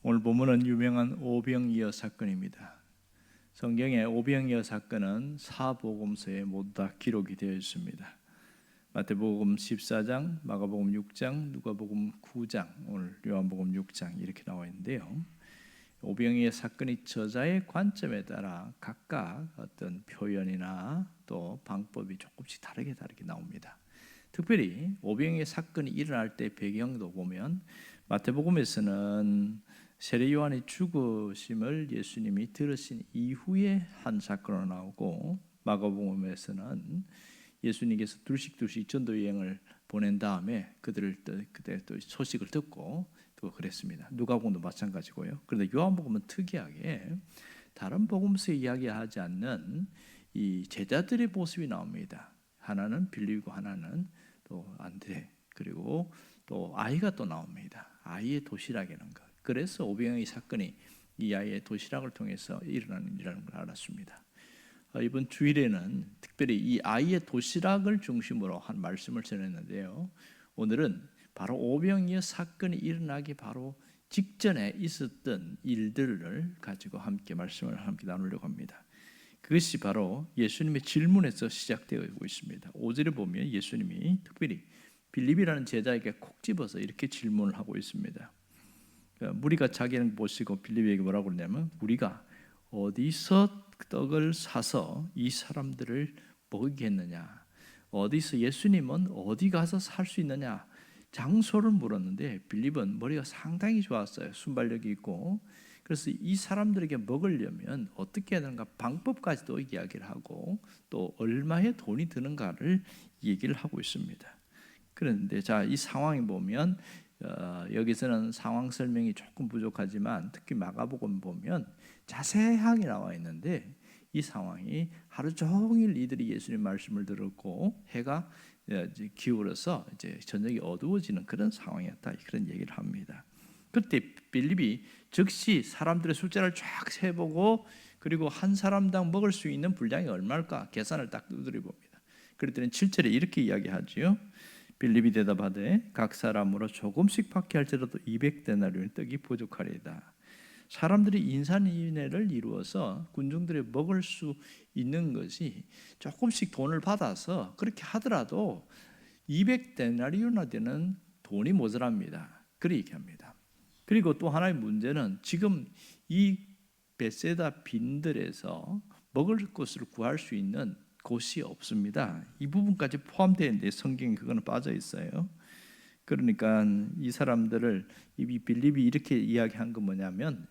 오늘 본문은 유명한 오병이어 사건입니다. 성경의 오병이어 사건은 사복음서에 모두 다 기록이 되어 있습니다. 마태복음 14장, 마가복음 6장, 누가복음 9장, 오늘 요한복음 6장 이렇게 나와 있는데요. 오병이어 사건이 저자의 관점에 따라 각각 어떤 표현이나 또 방법이 조금씩 다르게 나옵니다. 특별히 오병이어 사건이 일어날 때 배경도 보면 마태복음에서는 세례 요한의 죽으심을 예수님이 들으신 이후에 한 사건으로 나오고, 마가복음에서는 예수님께서 둘씩 전도 여행을 보낸 다음에 그때 또 소식을 듣고 또 그랬습니다. 누가복음도 마찬가지고요. 그런데 요한복음은 특이하게 다른 복음서에 이야기하지 않는 이 제자들의 모습이 나옵니다. 하나는 빌립이고 하나는 또 안드레, 그리고 또 아이가 또 나옵니다. 아이의 도시락이라는 것. 그래서 오병이어 사건이 이 아이의 도시락을 통해서 일어나는 일이라는 걸 알았습니다. 이번 주일에는 특별히 이 아이의 도시락을 중심으로 한 말씀을 전했는데요. 오늘은 바로 오병이어 사건이 일어나기 바로 직전에 있었던 일들을 가지고 함께 말씀을 함께 나누려고 합니다. 그것이 바로 예수님의 질문에서 시작되고 있습니다. 5절에 보면 예수님이 특별히 빌립이라는 제자에게 콕 집어서 이렇게 질문을 하고 있습니다. 무리가 자기는 보시고 빌립에게 뭐라고 그러냐면, 우리가 어디서 떡을 사서 이 사람들을 먹이겠느냐, 어디서 예수님은 어디 가서 살 수 있느냐 장소를 물었는데, 빌립은 머리가 상당히 좋았어요. 순발력이 있고. 그래서 이 사람들에게 먹으려면 어떻게 해야 되는가 방법까지도 이야기를 하고 또 얼마의 돈이 드는가를 얘기를 하고 있습니다. 그런데 자, 이 상황이 보면 여기서는 상황 설명이 조금 부족하지만 특히 마가복음 보면 자세하게 나와 있는데, 이 상황이 하루 종일 이들이 예수님 말씀을 들었고 해가 기울어서 이제 저녁이 어두워지는 그런 상황이었다, 그런 얘기를 합니다. 그때 빌립이 즉시 사람들의 숫자를 쫙 세보고, 그리고 한 사람당 먹을 수 있는 분량이 얼마일까 계산을 딱 두드려 봅니다. 그랬더니 7절에 이렇게 이야기하지요. 빌립이 대답하되 각 사람으로 조금씩 받게 할지라도 200데나리온 떡이 부족하리이다. 사람들이 인산인해를 이루어서 군중들이 먹을 수 있는 것이 조금씩 돈을 받아서 그렇게 하더라도 200데나리온이나 되는 돈이 모자랍니다. 그렇게 얘기합니다. 그리고 또 하나의 문제는 지금 이 베세다 빈들에서 먹을 것을 구할 수 있는 곳이 없습니다. 이 부분까지 포함되어 있는데 성경에 그거는 빠져 있어요. 그러니까 이 사람들을, 이 빌립이 이렇게 이야기한 건 뭐냐면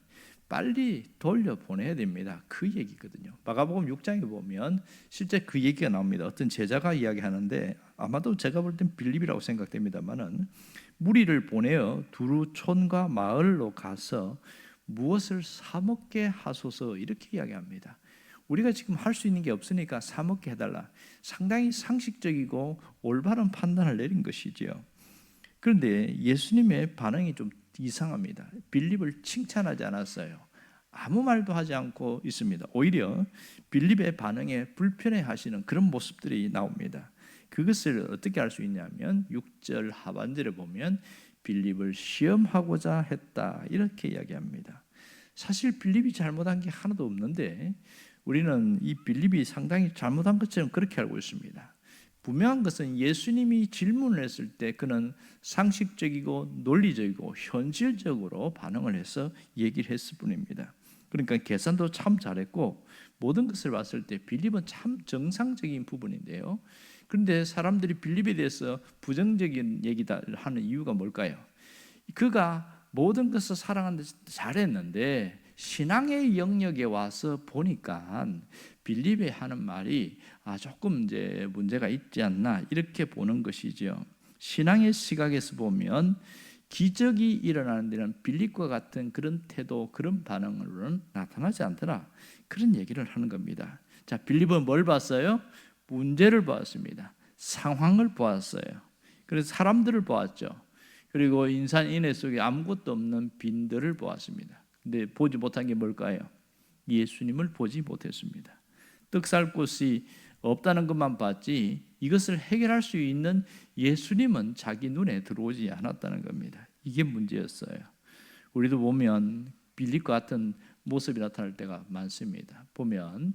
빨리 돌려보내야 됩니다. 그 얘기거든요. 마가복음 6장에 보면 실제 그 얘기가 나옵니다. 어떤 제자가 이야기하는데, 아마도 제가 볼 땐 빌립이라고 생각됩니다만은, 무리를 보내어 두루 촌과 마을로 가서 무엇을 사 먹게 하소서, 이렇게 이야기합니다. 우리가 지금 할 수 있는 게 없으니까 사 먹게 해달라. 상당히 상식적이고 올바른 판단을 내린 것이지요. 그런데 예수님의 반응이 좀 이상합니다. 빌립을 칭찬하지 않았어요. 아무 말도 하지 않고 있습니다. 오히려 빌립의 반응에 불편해하시는 그런 모습들이 나옵니다. 그것을 어떻게 알 수 있냐면 6절 하반절에 보면 빌립을 시험하고자 했다, 이렇게 이야기합니다. 사실 빌립이 잘못한 게 하나도 없는데 우리는 이 빌립이 상당히 잘못한 것처럼 그렇게 알고 있습니다. 분명한 것은 예수님이 질문을 했을 때 그는 상식적이고 논리적이고 현실적으로 반응을 해서 얘기를 했을 뿐입니다. 그러니까 계산도 참 잘했고 모든 것을 봤을 때 빌립은 참 정상적인 부분인데요. 그런데 사람들이 빌립에 대해서 부정적인 얘기를 하는 이유가 뭘까요? 그가 모든 것을 사랑하는데 잘했는데 신앙의 영역에 와서 보니까 빌립이 하는 말이 조금 이제 문제가 있지 않나, 이렇게 보는 것이죠. 신앙의 시각에서 보면 기적이 일어나는 데는 빌립과 같은 그런 태도, 그런 반응으로는 나타나지 않더라, 그런 얘기를 하는 겁니다. 자, 빌립은 뭘 봤어요? 문제를 보았습니다. 상황을 보았어요. 그래서 사람들을 보았죠. 그리고 인산인해 속에 아무것도 없는 빈들을 보았습니다. 근데 보지 못한 게 뭘까요? 예수님을 보지 못했습니다. 떡 살 곳이 없다는 것만 봤지 이것을 해결할 수 있는 예수님은 자기 눈에 들어오지 않았다는 겁니다. 이게 문제였어요. 우리도 보면 빌립과 같은 모습이 나타날 때가 많습니다. 보면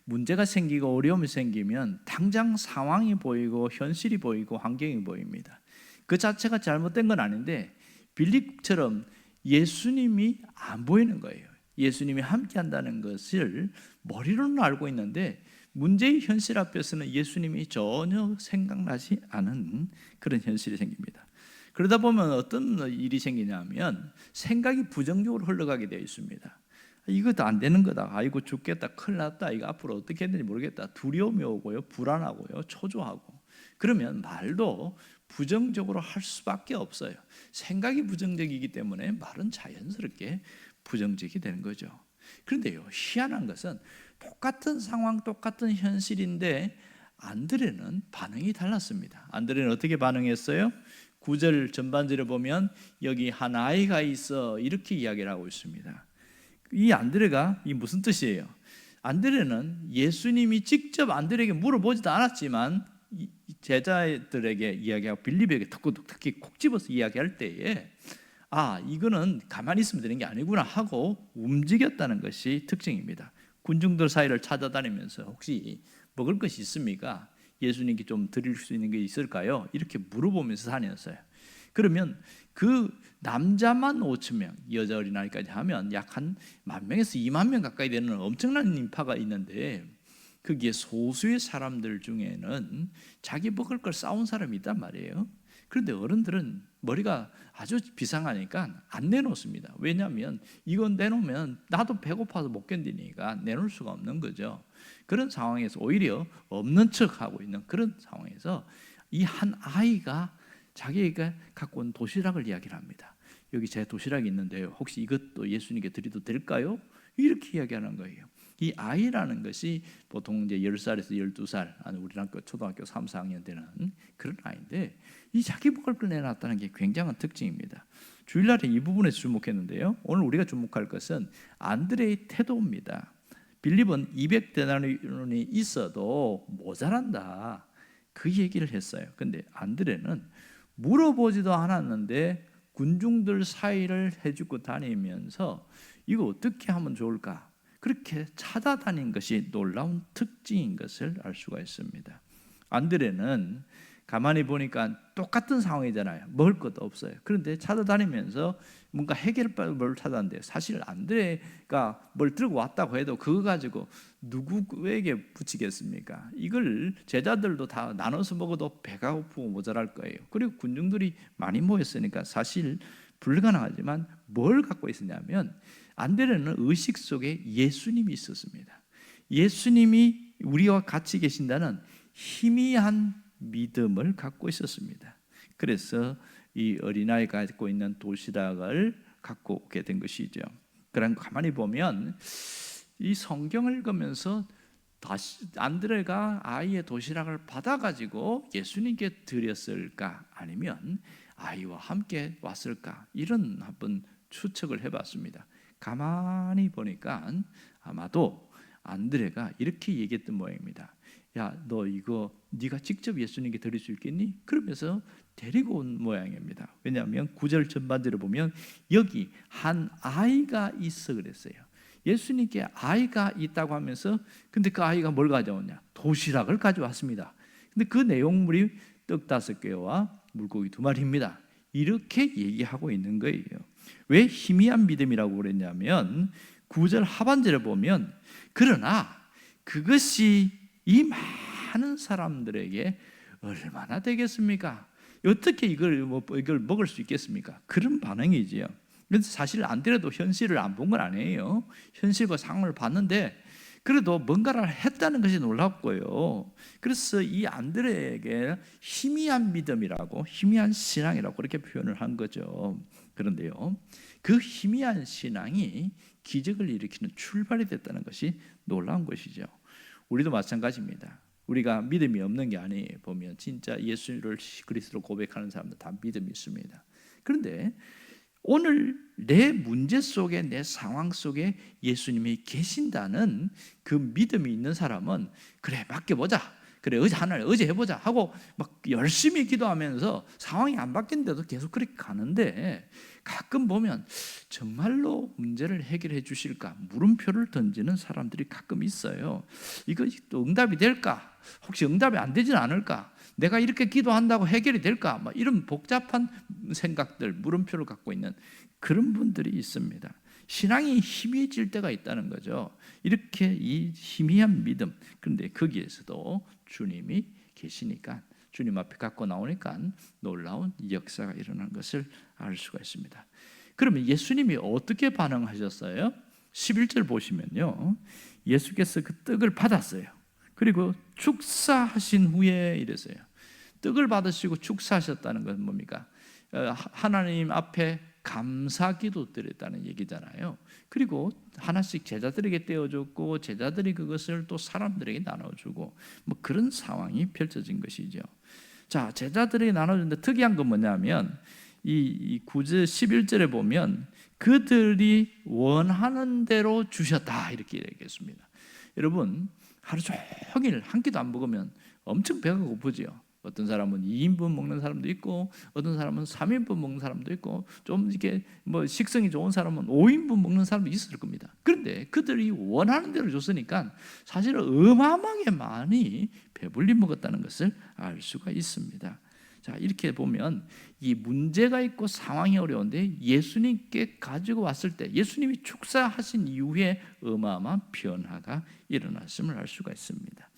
문제가 생기고 어려움이 생기면 당장 상황이 보이고 현실이 보이고 환경이 보입니다. 그 자체가 잘못된 건 아닌데 빌립처럼 예수님이 안 보이는 거예요. 예수님이 함께 한다는 것을 머리로는 알고 있는데 문제의 현실 앞에서는 예수님이 전혀 생각나지 않은 그런 현실이 생깁니다. 그러다 보면 어떤 일이 생기냐면 생각이 부정적으로 흘러가게 되어 있습니다. 이것도 안 되는 거다. 아이고 죽겠다. 큰일 났다. 이거 앞으로 어떻게 했는지 모르겠다. 두려움이 오고요. 불안하고요. 초조하고. 그러면 말도 부정적으로 할 수밖에 없어요. 생각이 부정적이기 때문에 말은 자연스럽게 부정적이 되는 거죠. 그런데요, 희한한 것은 똑같은 상황, 똑같은 현실인데 안드레는 반응이 달랐습니다. 안드레는 어떻게 반응했어요? 9절 전반절에 보면 여기 한 아이가 있어 이렇게 이야기를 하고 있습니다. 이 안드레가 이 무슨 뜻이에요? 안드레는 예수님이 직접 안드레에게 물어보지도 않았지만 제자들에게 이야기하고 빌립에게 특히 콕 집어서 이야기할 때에 이거는 가만히 있으면 되는 게 아니구나 하고 움직였다는 것이 특징입니다. 군중들 사이를 찾아다니면서 혹시 먹을 것이 있습니까? 예수님께 좀 드릴 수 있는 게 있을까요? 이렇게 물어보면서 다녔어요. 그러면 그 남자만 5천 명, 여자 어린아이까지 하면 약 한 10,000명에서 20,000명 가까이 되는 엄청난 인파가 있는데 거기에 소수의 사람들 중에는 자기 먹을 걸 싸운 사람이 있단 말이에요. 그런데 어른들은 머리가 아주 비상하니까 안 내놓습니다. 왜냐하면 이건 내놓으면 나도 배고파서 못 견디니까 내놓을 수가 없는 거죠. 그런 상황에서 오히려 없는 척하고 있는 그런 상황에서 이 한 아이가 자기가 갖고 온 도시락을 이야기를 합니다. 여기 제 도시락이 있는데요. 혹시 이것도 예수님께 드려도 될까요? 이렇게 이야기하는 거예요. 이 아이라는 것이 보통 이제 10살에서 12살, 우리랑 초등학교 3, 4학년 되는 그런 아이인데 이 자기 먹을 걸 내놨다는 게 굉장한 특징입니다. 주일날에 이 부분에 주목했는데요. 오늘 우리가 주목할 것은 안드레의 태도입니다. 빌립은 200데나리온이 있어도 모자란다. 그 얘기를 했어요. 근데 안드레는 물어보지도 않았는데 군중들 사이를 해주고 다니면서 이거 어떻게 하면 좋을까? 그렇게 찾아다닌 것이 놀라운 특징인 것을 알 수가 있습니다. 안드레는 가만히 보니까 똑같은 상황이잖아요. 먹을 것도 없어요. 그런데 찾아다니면서 뭔가 해결법을 찾았는데 사실 안드레가 뭘 들고 왔다고 해도 그거 가지고 누구에게 붙이겠습니까? 이걸 제자들도 다 나눠서 먹어도 배가 고프고 모자랄 거예요. 그리고 군중들이 많이 모였으니까 사실 불가능하지만 뭘 갖고 있었냐면 안드레는 의식 속에 예수님이 있었습니다. 예수님이 우리와 같이 계신다는 희미한 믿음을 갖고 있었습니다. 그래서 이 어린아이가 갖고 있는 도시락을 갖고 오게 된 것이죠. 그럼 가만히 보면 이 성경을 읽으면서 다시 안드레가 아이의 도시락을 받아가지고 예수님께 드렸을까 아니면 아이와 함께 왔을까 이런 한번 추측을 해봤습니다. 가만히 보니까 아마도 안드레가 이렇게 얘기했던 모양입니다. 야, 너 이거 네가 직접 예수님께 드릴 수 있겠니? 그러면서 데리고 온 모양입니다. 왜냐하면 9절 전반절에 보면 여기 한 아이가 있어 그랬어요. 예수님께 아이가 있다고 하면서 근데 그 아이가 뭘 가져오냐? 도시락을 가져왔습니다. 근데 그 내용물이 떡 5개와 물고기 2마리입니다. 이렇게 얘기하고 있는 거예요. 왜 희미한 믿음이라고 그랬냐면 9절 하반절에 보면 그러나 그것이 이 많은 사람들에게 얼마나 되겠습니까? 어떻게 이걸 먹을 수 있겠습니까? 그런 반응이지요. 그래서 사실 안드레도 현실을 안 본 건 아니에요. 현실과 상황을 봤는데 그래도 뭔가를 했다는 것이 놀랍고요. 그래서 이 안드레에게 희미한 믿음이라고, 희미한 신앙이라고 그렇게 표현을 한 거죠. 그런데요, 그 희미한 신앙이 기적을 일으키는 출발이 됐다는 것이 놀라운 것이죠. 우리도 마찬가지입니다. 우리가 믿음이 없는 게 아니에요. 보면 진짜 예수를 그리스도로 고백하는 사람들 다 믿음이 있습니다. 그런데 오늘 내 문제 속에, 내 상황 속에 예수님이 계신다는 그 믿음이 있는 사람은 그래 맡겨보자. 그래 하나님 어제 해보자 하고 막 열심히 기도하면서 상황이 안 바뀌는데도 계속 그렇게 가는데, 가끔 보면 정말로 문제를 해결해 주실까 물음표를 던지는 사람들이 가끔 있어요. 이거 또 응답이 될까? 혹시 응답이 안 되진 않을까? 내가 이렇게 기도한다고 해결이 될까? 막 이런 복잡한 생각들, 물음표를 갖고 있는 그런 분들이 있습니다. 신앙이 희미해질 때가 있다는 거죠. 이렇게 이 희미한 믿음, 그런데 거기에서도 주님이 계시니까, 주님 앞에 갖고 나오니까 놀라운 역사가 일어나는 것을 알 수가 있습니다. 그러면 예수님이 어떻게 반응하셨어요? 11절 보시면요, 예수께서 그 떡을 받았어요. 그리고 축사하신 후에 이랬어요. 떡을 받으시고 축사하셨다는 건 뭡니까? 하나님 앞에 감사기도 드렸다는 얘기잖아요. 그리고 하나씩 제자들에게 떼어줬고, 제자들이 그것을 또 사람들에게 나눠주고, 뭐 그런 상황이 펼쳐진 것이죠. 자, 제자들에게 나눠주는데 특이한 건 뭐냐면, 이 9절 11절에 보면 그들이 원하는 대로 주셨다 이렇게 얘기했습니다. 여러분, 하루 종일 한 끼도 안 먹으면 엄청 배가 고프지요. 어떤 사람은 2인분 먹는 사람도 있고, 어떤 사람은 3인분 먹는 사람도 있고, 좀 이렇게 뭐 식성이 좋은 사람은 5인분 먹는 사람도 있을 겁니다. 그런데 그들이 원하는 대로 줬으니까 사실은 어마어마하게 많이 배불리 먹었다는 것을 알 수가 있습니다. 자, 이렇게 보면 이 문제가 있고 상황이 어려운데 예수님께 가지고 왔을 때, 예수님이 축사하신 이후에 어마어마한 변화가 일어났음을 알 수가 있습니다.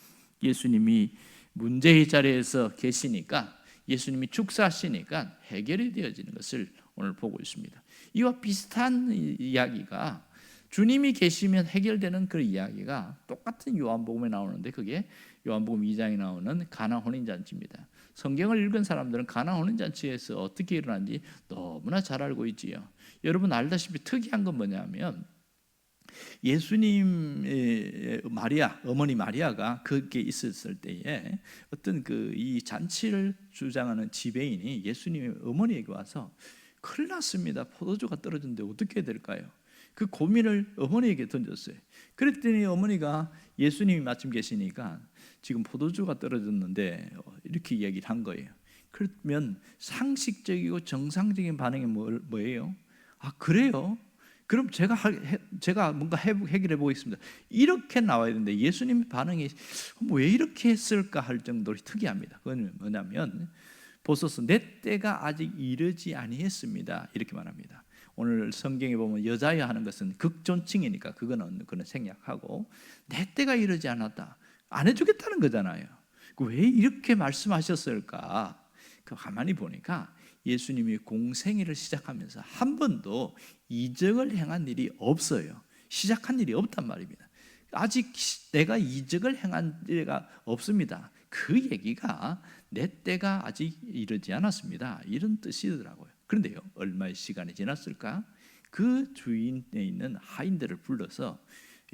예수님이 문제의 자리에서 계시니까, 예수님이 축사하시니까 해결이 되어지는 것을 오늘 보고 있습니다. 이와 비슷한 이야기가, 주님이 계시면 해결되는 그 이야기가 똑같은 요한복음에 나오는데, 그게 요한복음 2장에 나오는 가나 혼인잔치입니다. 성경을 읽은 사람들은 가나 혼인잔치에서 어떻게 일어난지 너무나 잘 알고 있지요. 여러분 알다시피 특이한 건 뭐냐면, 예수님의 마리아, 어머니 마리아가 거기에 있었을 때에 어떤 이 잔치를 주장하는 지배인이 예수님의 어머니에게 와서 큰일 났습니다. 포도주가 떨어졌는데 어떻게 해야 될까요? 그 고민을 어머니에게 던졌어요. 그랬더니 어머니가, 예수님이 마침 계시니까 지금 포도주가 떨어졌는데 이렇게 이야기를 한 거예요. 그러면 상식적이고 정상적인 반응이 뭐예요? 아, 그래요? 그럼 제가 뭔가 해결해 보겠습니다. 이렇게 나와야 되는데 예수님의 반응이 왜 이렇게 했을까 할 정도로 특이합니다. 그건 뭐냐면, 보소서 내 때가 아직 이르지 아니했습니다 이렇게 말합니다. 오늘 성경에 보면 여자여 하는 것은 극존칭이니까 그거는 생략하고, 내 때가 이르지 않았다, 안 해주겠다는 거잖아요. 왜 이렇게 말씀하셨을까? 가만히 보니까 예수님이 공생애를 시작하면서 한 번도 이적을 행한 일이 없어요. 시작한 일이 없단 말입니다. 아직 내가 이적을 행한 일가 없습니다. 그 얘기가 내 때가 아직 이르지 않았습니다 이런 뜻이더라고요. 그런데요, 얼마의 시간이 지났을까? 그 주인에 있는 하인들을 불러서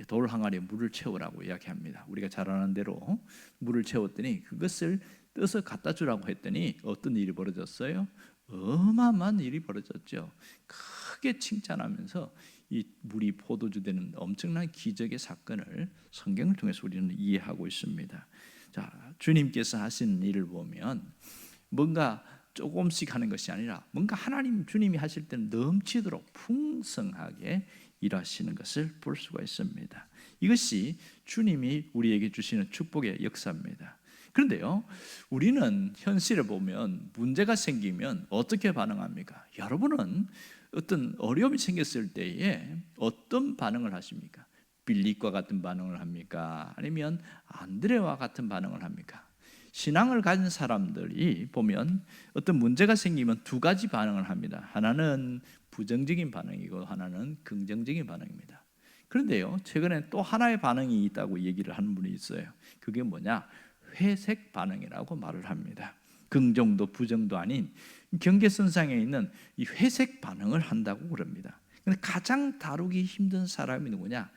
돌 항아리에 물을 채우라고 이야기합니다. 우리가 잘 아는 대로 물을 채웠더니 그것을 떠서 갖다 주라고 했더니 어떤 일이 벌어졌어요? 어마어마한 일이 벌어졌죠. 크게 칭찬하면서 이 물이 포도주 되는 엄청난 기적의 사건을 성경을 통해서 우리는 이해하고 있습니다. 자, 주님께서 하신 일을 보면 뭔가 조금씩 하는 것이 아니라 뭔가 하나님 주님이 하실 때는 넘치도록 풍성하게 일하시는 것을 볼 수가 있습니다. 이것이 주님이 우리에게 주시는 축복의 역사입니다. 그런데요, 우리는 현실에 보면 문제가 생기면 어떻게 반응합니까? 여러분은 어떤 어려움이 생겼을 때에 어떤 반응을 하십니까? 빌립과 같은 반응을 합니까? 아니면 안드레와 같은 반응을 합니까? 신앙을 가진 사람들이 보면 어떤 문제가 생기면 두 가지 반응을 합니다. 하나는 부정적인 반응이고 하나는 긍정적인 반응입니다. 그런데요, 최근에 또 하나의 반응이 있다고 얘기를 하는 분이 있어요. 그게 뭐냐? 회색 반응이라고 말을 합니다. 긍정도 부정도 아닌 경계선상에 있는 이 회색 반응을 한다고 그럽니다. 근데 가장 다루기 힘든 사람이 누구냐?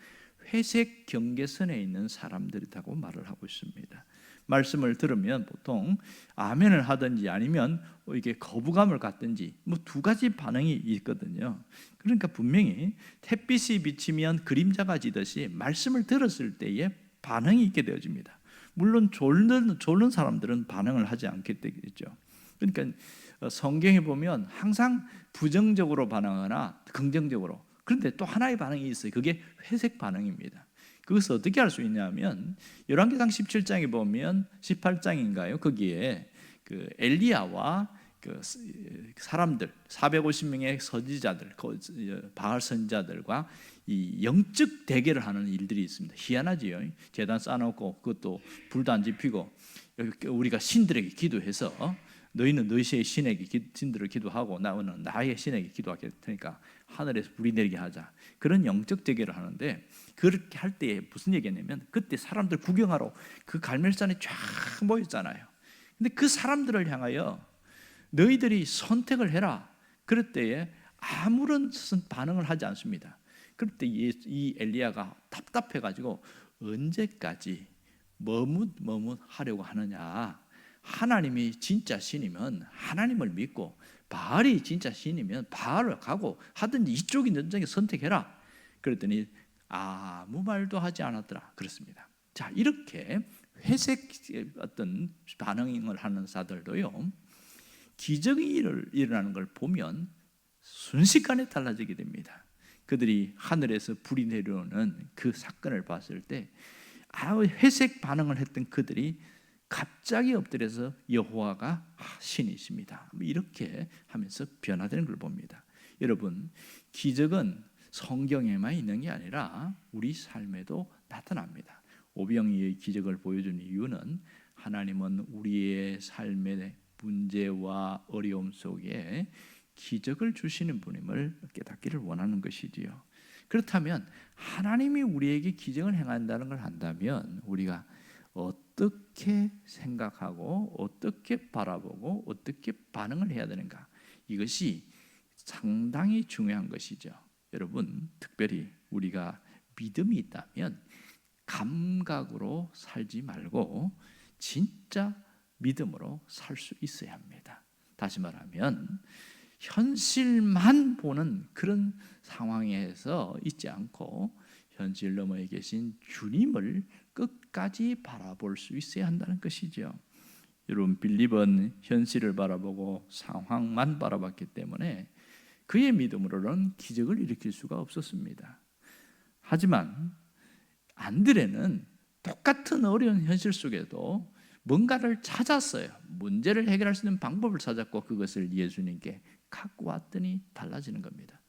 회색 경계선에 있는 사람들이라고 말을 하고 있습니다. 말씀을 들으면 보통 아멘을 하든지 아니면 이게 거부감을 갖든지 뭐 두 가지 반응이 있거든요. 그러니까 분명히 햇빛이 비치면 그림자가 지듯이 말씀을 들었을 때에 반응이 있게 되어집니다. 물론 졸는 사람들은 반응을 하지 않게 되겠죠. 그러니까 성경에 보면 항상 부정적으로 반응하거나 긍정적으로. 그런데 또 하나의 반응이 있어요. 그게 회색 반응입니다. 그것을 어떻게 할 수 있냐면 열왕기상 17장에 보면 18장인가요? 거기에 그 엘리야와 그 사람들 450명의 선지자들, 바알 선지자들과 이 영적 대결을 하는 일들이 있습니다. 희한하지요. 제단 쌓아놓고 그것도 불도 안 지피고 우리가 신들에게 기도해서 너희는 너희의 신들을 기도하고 나는 나의 신에게 기도할 테니까 하늘에서 불이 내리게 하자. 그런 영적 대결을 하는데 그렇게 할 때 무슨 얘기냐면 그때 사람들 구경하러 그 갈멜산에 쫙 모였잖아요. 근데 그 사람들을 향하여 너희들이 선택을 해라. 그럴 때에 아무런 반응을 하지 않습니다. 그럴 때 이 엘리야가 답답해가지고 언제까지 머뭇하려고 하느냐. 하나님이 진짜 신이면 하나님을 믿고 바알이 진짜 신이면 바알을 가고 하든지 이쪽이든 저쪽에 선택해라. 그랬더니 아무 말도 하지 않았더라. 그렇습니다. 자, 이렇게 회색 어떤 반응을 하는 자들도요, 기적이 일어나는 걸 보면 순식간에 달라지게 됩니다. 그들이 하늘에서 불이 내려오는 그 사건을 봤을 때 회색 반응을 했던 그들이 갑자기 엎드려서 여호와가 신이십니다, 이렇게 하면서 변화되는 걸 봅니다. 여러분, 기적은 성경에만 있는 게 아니라 우리 삶에도 나타납니다. 오병이의 기적을 보여준 이유는 하나님은 우리의 삶의 문제와 어려움 속에 기적을 주시는 분임을 깨닫기를 원하는 것이지요. 그렇다면 하나님이 우리에게 기적을 행한다는 걸 안다면 우리가 어떻게 생각하고 어떻게 바라보고 어떻게 반응을 해야 되는가, 이것이 상당히 중요한 것이죠. 여러분, 특별히 우리가 믿음이 있다면 감각으로 살지 말고 진짜 믿음으로 살 수 있어야 합니다. 다시 말하면 현실만 보는 그런 상황에서 있지 않고 현실 너머에 계신 주님을 끝까지 바라볼 수 있어야 한다는 것이죠. 여러분, 빌립은 현실을 바라보고 상황만 바라봤기 때문에 그의 믿음으로는 기적을 일으킬 수가 없었습니다. 하지만 안드레는 똑같은 어려운 현실 속에도 뭔가를 찾았어요. 문제를 해결할 수 있는 방법을 찾았고 그것을 예수님께 갖고 왔더니 달라지는 겁니다.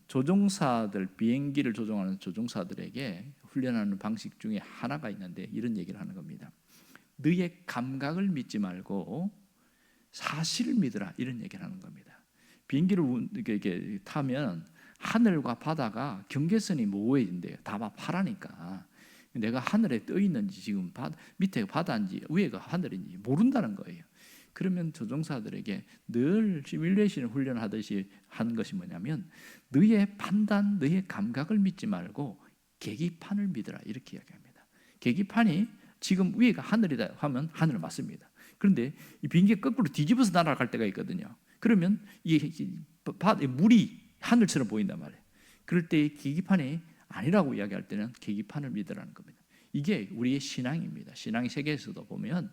조종사들, 비행기를 조종하는 조종사들에게 훈련하는 방식 중에 하나가 있는데 이런 얘기를 하는 겁니다. 너의 감각을 믿지 말고 사실을 믿으라, 이런 얘기를 하는 겁니다. 비행기를 이렇게 타면 하늘과 바다가 경계선이 모호해진대요. 다 파라니까 내가 하늘에 떠 있는지 지금 밑에 바다인지 위에가 하늘인지 모른다는 거예요. 그러면 조종사들에게 늘 시뮬레이션 훈련하듯이 하는 것이 뭐냐면 너의 판단, 너의 감각을 믿지 말고 계기판을 믿으라, 이렇게 이야기합니다. 계기판이 지금 위에가 하늘이다 하면 하늘을 맞습니다. 그런데 이 비행기가 거꾸로 뒤집어서 날아갈 때가 있거든요. 그러면 이 물이 하늘처럼 보인단 말이에요. 그럴 때 계기판이 아니라고 이야기할 때는 계기판을 믿으라는 겁니다. 이게 우리의 신앙입니다. 신앙의 세계에서도 보면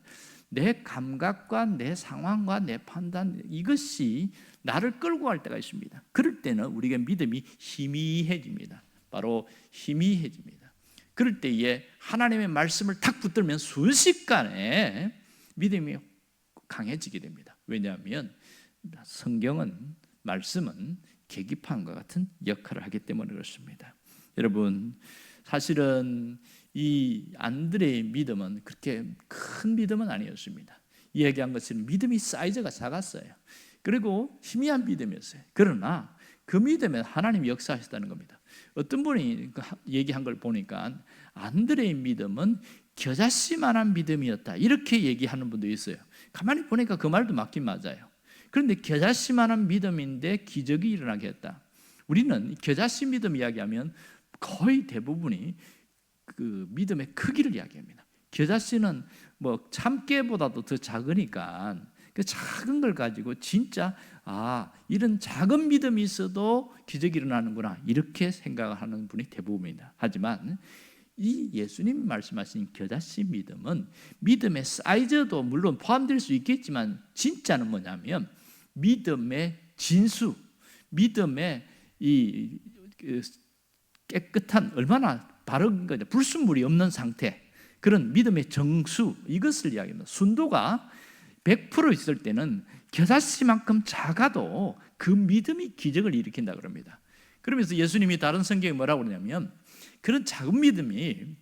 내 감각과 내 상황과 내 판단, 이것이 나를 끌고 갈 때가 있습니다. 그럴 때는 우리가 믿음이 희미해집니다. 바로 희미해집니다. 그럴 때에 하나님의 말씀을 탁 붙들면 순식간에 믿음이 강해지게 됩니다. 왜냐하면 성경은, 말씀은 계기판과 같은 역할을 하기 때문에 그렇습니다. 여러분, 사실은 이 안드레의 믿음은 그렇게 큰 믿음은 아니었습니다. 이야기한 것은 믿음이 사이즈가 작았어요. 그리고 희미한 믿음이었어요. 그러나 그 믿음에 하나님이 역사하셨다는 겁니다. 어떤 분이 얘기한 걸 보니까 안드레의 믿음은 겨자씨만한 믿음이었다, 이렇게 얘기하는 분도 있어요. 가만히 보니까 그 말도 맞긴 맞아요. 그런데 겨자씨만한 믿음인데 기적이 일어나게 했다. 우리는 겨자씨 믿음 이야기하면 거의 대부분이 그 믿음의 크기를 이야기합니다. 겨자씨는 뭐 참깨보다도 더 작으니까 그 작은 걸 가지고 진짜 이런 작은 믿음이 있어도 기적이 일어나는구나, 이렇게 생각하는 분이 대부분입니다. 하지만 이 예수님 말씀하신 겨자씨 믿음은 믿음의 사이즈도 물론 포함될 수 있겠지만 진짜는 뭐냐면 믿음의 진수, 믿음의 이 깨끗한 얼마나 바른 거냐, 불순물이 없는 상태, 그런 믿음의 정수, 이것을 이야기합니다. 순도가 100% 있을 때는 겨자씨만큼 작아도 그 믿음이 기적을 일으킨다 그럽니다. 그러면서 예수님이 다른 성경에 뭐라고 그러냐면 그런 작은 믿음이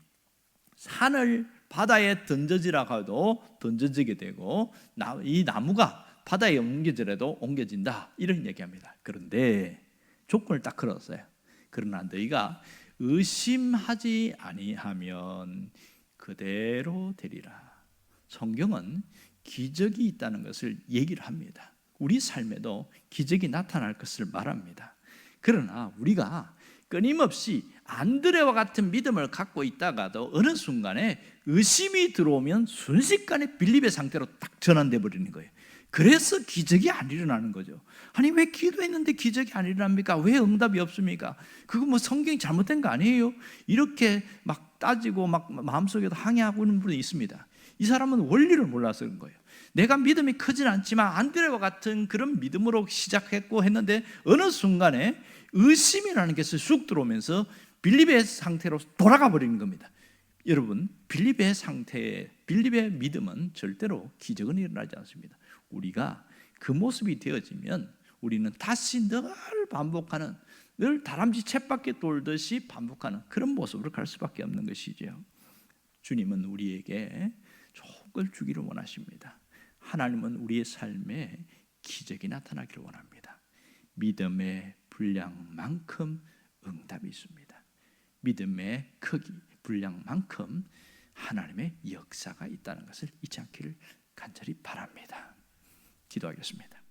산을 바다에 던져지라고 해도 던져지게 되고 이 나무가 바다에 옮겨지라도 옮겨진다, 이런 얘기합니다. 그런데 조건을 딱 걸었어요. 그러나 너희가 의심하지 아니하면 그대로 되리라. 성경은 기적이 있다는 것을 얘기를 합니다. 우리 삶에도 기적이 나타날 것을 말합니다. 그러나 우리가 끊임없이 안드레와 같은 믿음을 갖고 있다가도 어느 순간에 의심이 들어오면 순식간에 빌립의 상태로 딱 전환돼 버리는 거예요. 그래서 기적이 안 일어나는 거죠. 아니 왜 기도했는데 기적이 안 일어납니까? 왜 응답이 없습니까? 그거 뭐 성경이 잘못된 거 아니에요? 이렇게 막 따지고 막 마음속에도 항의하고 있는 분이 있습니다. 이 사람은 원리를 몰라서 그런 거예요. 내가 믿음이 크진 않지만 안드레와 같은 그런 믿음으로 시작했고 했는데 어느 순간에 의심이라는 것이 쑥 들어오면서 빌립의 상태로 돌아가 버리는 겁니다. 여러분, 빌립의 상태에, 빌립의 믿음은 절대로 기적은 일어나지 않습니다. 우리가 그 모습이 되어지면 우리는 다시 늘 반복하는, 늘 다람쥐 쳇바퀴 돌듯이 반복하는 그런 모습으로 갈 수밖에 없는 것이죠. 주님은 우리에게 족을 주기를 원하십니다. 하나님은 우리의 삶에 기적이 나타나기를 원합니다. 믿음의 분량만큼 응답이 있습니다. 믿음의 크기, 분량만큼 하나님의 역사가 있다는 것을 잊지 않기를 간절히 바랍니다. 기도하겠습니다.